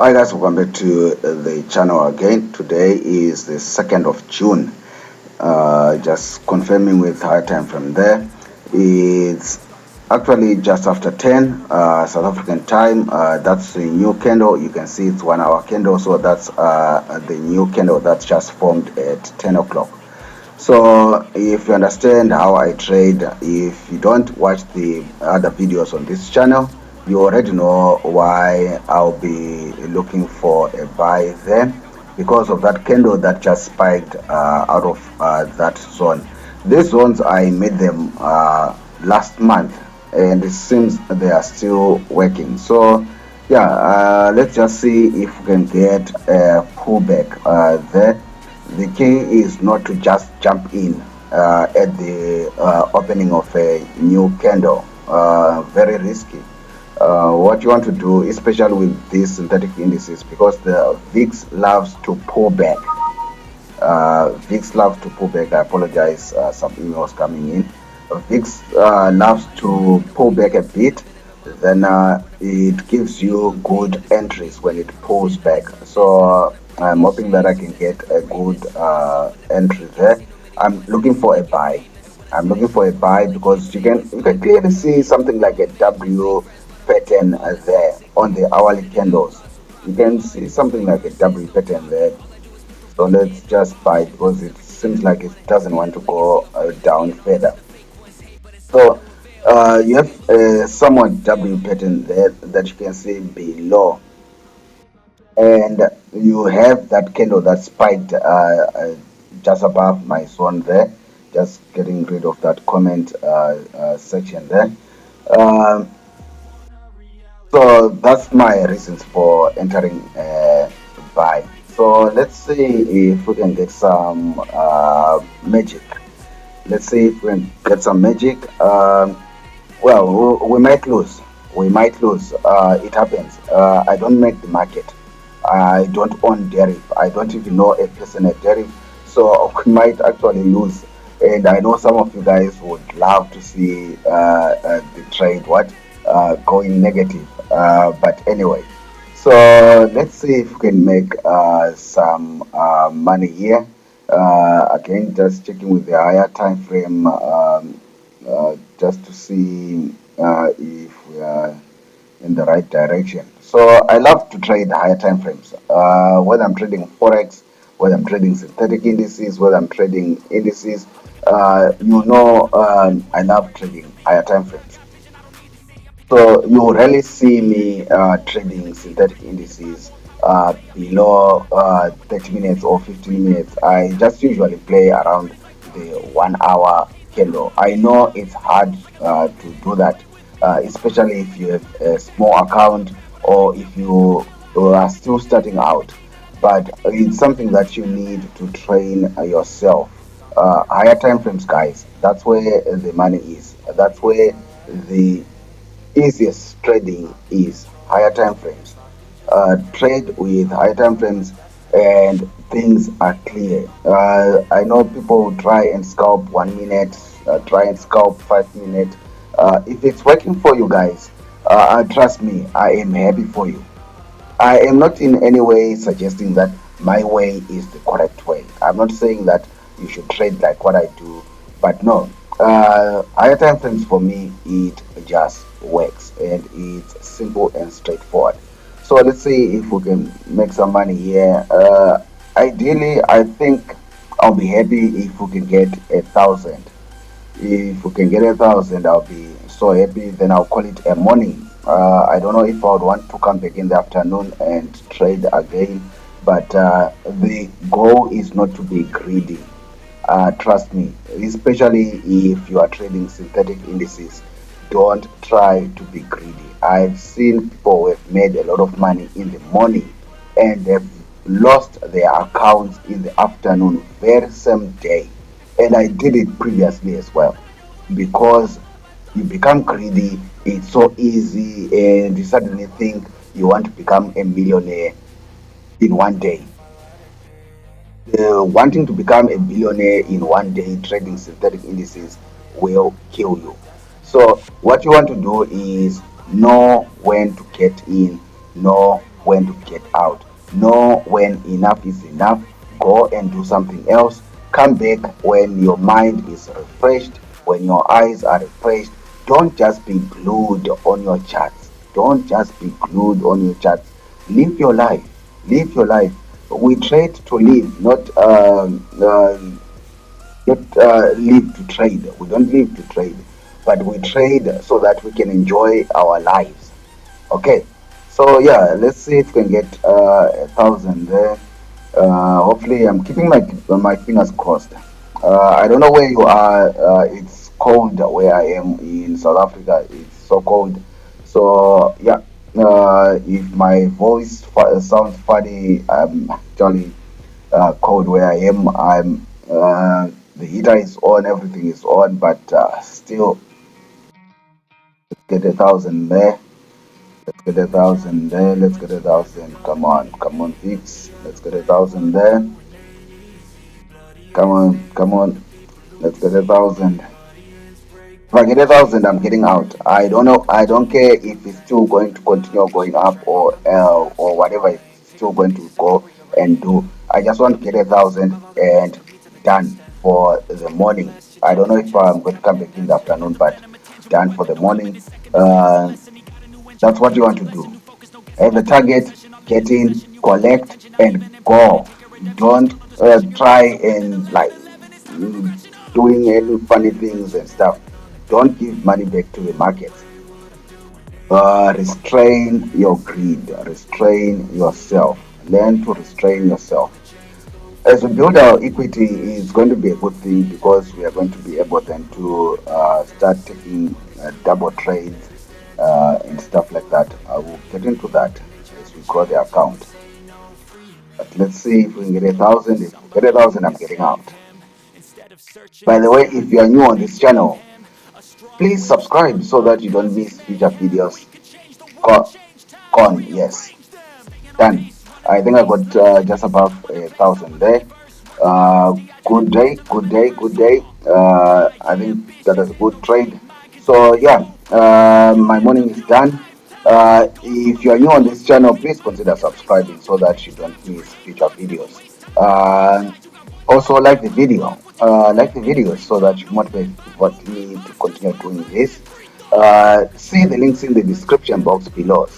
Hi guys, welcome back to the channel again. Today is the 2nd of June. Just confirming with high time from there. It's actually just after 10 South African time. That's the new candle. You can see it's 1 hour candle, so that's the new candle that's just formed at 10 o'clock. So if you understand how I trade, if you don't watch the other videos on this channel, you already know why I'll be looking for a buy there, because of that candle that just spiked out of that zone. These zones, I made them last month, and it seems they are still working. So yeah, let's just see if we can get a pullback there. The key is not to just jump in at the opening of a new candle. Very risky. What you want to do, especially with these synthetic indices, because the VIX loves to pull back. VIX loves to pull back. I apologize, some emails coming in. VIX loves to pull back a bit, then it gives you good entries when it pulls back. So I'm hoping that I can get a good entry there. I'm looking for a buy. I'm looking for a buy because you can clearly see something like a W pattern there on the hourly candles. You can see something like a W pattern there. So let's just buy because it seems like it doesn't want to go down further. So you have a somewhat W pattern there that you can see below, and you have that candle that spiked just above my zone there. Just getting rid of that comment section there. Um, so that's my reasons for entering buy. So let's see if we can get some magic. Let's see if we can get some magic. Well, we might lose. We might lose. It happens. I don't make the market. I don't own deriv. I don't even know a person at deriv. So we might actually lose. And I know some of you guys would love to see the trade going negative. But anyway, so let's see if we can make some money here. Again, just checking with the higher time frame. Just to see if we are in the right direction. So I love to trade higher time frames. Whether I'm trading forex, whether I'm trading synthetic indices, whether I'm trading indices, I love trading higher time frames. So you rarely see me trading synthetic indices below 30 minutes or 15 minutes. I just usually play around the 1 hour candle. I know it's hard to do that, especially if you have a small account or if you are still starting out. But it's something that you need to train yourself. Higher time frames, guys. That's where the money is. That's where the easiest trading is higher time frames. Trade with higher time frames and things are clear. I know people try and scalp 1 minute, try and scalp 5 minutes. If it's working for you guys, trust me, I am happy for you. I am not in any way suggesting that my way is the correct way. I'm not saying that you should trade like what I do, but no. Higher time frames for me, it just works and it's simple and straightforward. So let's see if we can make some money here. Ideally, I think I'll be happy if we can get 1,000. If we can get 1,000, I'll be so happy. Then I'll call it a morning. I don't know if I would want to come back in the afternoon and trade again, but the goal is not to be greedy. Trust me, especially if you are trading synthetic indices, don't try to be greedy. I've seen people who have made a lot of money in the morning and they've lost their accounts in the afternoon, very same day. And I did it previously as well, because you become greedy, it's so easy, and you suddenly think you want to become a millionaire in 1 day. Wanting to become a billionaire in 1 day trading synthetic indices will kill you. So what you want to do is know when to get in, know when to get out. Know when enough is enough. Go and do something else. Come back when your mind is refreshed, when your eyes are refreshed. Don't just be glued on your charts. Don't just be glued on your charts. Live your life. Live your life. We trade to live, not live to trade. We don't live to trade, but we trade so that we can enjoy our lives. Okay, so yeah, let's see if we can get 1,000 there. Hopefully, I'm keeping my fingers crossed. I don't know where you are. It's cold where I am in South Africa. It's so cold. So yeah, if my voice sounds funny, I'm actually cold where I am. The heater is on, everything is on, but still, let's get 1,000 there. Let's get 1,000 there. Let's get 1,000. Come on, Vix. Let's get 1,000 there. Come on. Let's get 1,000. If I get 1,000, I'm getting out. I don't know. I don't care if it's still going to continue going up or whatever it's still going to go and do. I just want to get 1,000 and done for the morning. I don't know if I'm going to come back in the afternoon, but done for the morning. That's what you want to do. Have a target, get in, collect, and go. Don't try and doing any funny things and stuff. Don't give money back to the market. Restrain your greed. Restrain yourself. Learn to restrain yourself. As we build our equity, is going to be a good thing because we are going to be able then to start taking double trades and stuff like that. I will get into that as we grow the account. But let's see if we can get 1,000. If we get 1,000, I'm getting out. By the way, if you are new on this channel, please subscribe so that you don't miss future videos. Gone, yes, done. I think I got just above 1,000 there. Good day, good day, good day. I think that is a good trade. So yeah, my morning is done. If you are new on this channel, please consider subscribing so that you don't miss future videos. Also like the video, so that you motivate me to continue doing this. See the links in the description box below.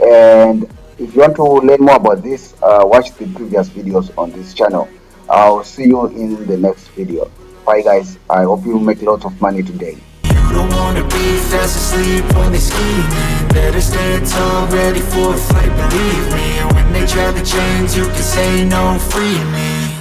And if you want to learn more about this, watch the previous videos on this channel. I'll see you in the next video. Bye guys, I hope you make lots of money today. You don't wanna be fast asleep when they scheming. Better stand tall, ready for a fight, believe me. And when they try to change, you can say no, free me.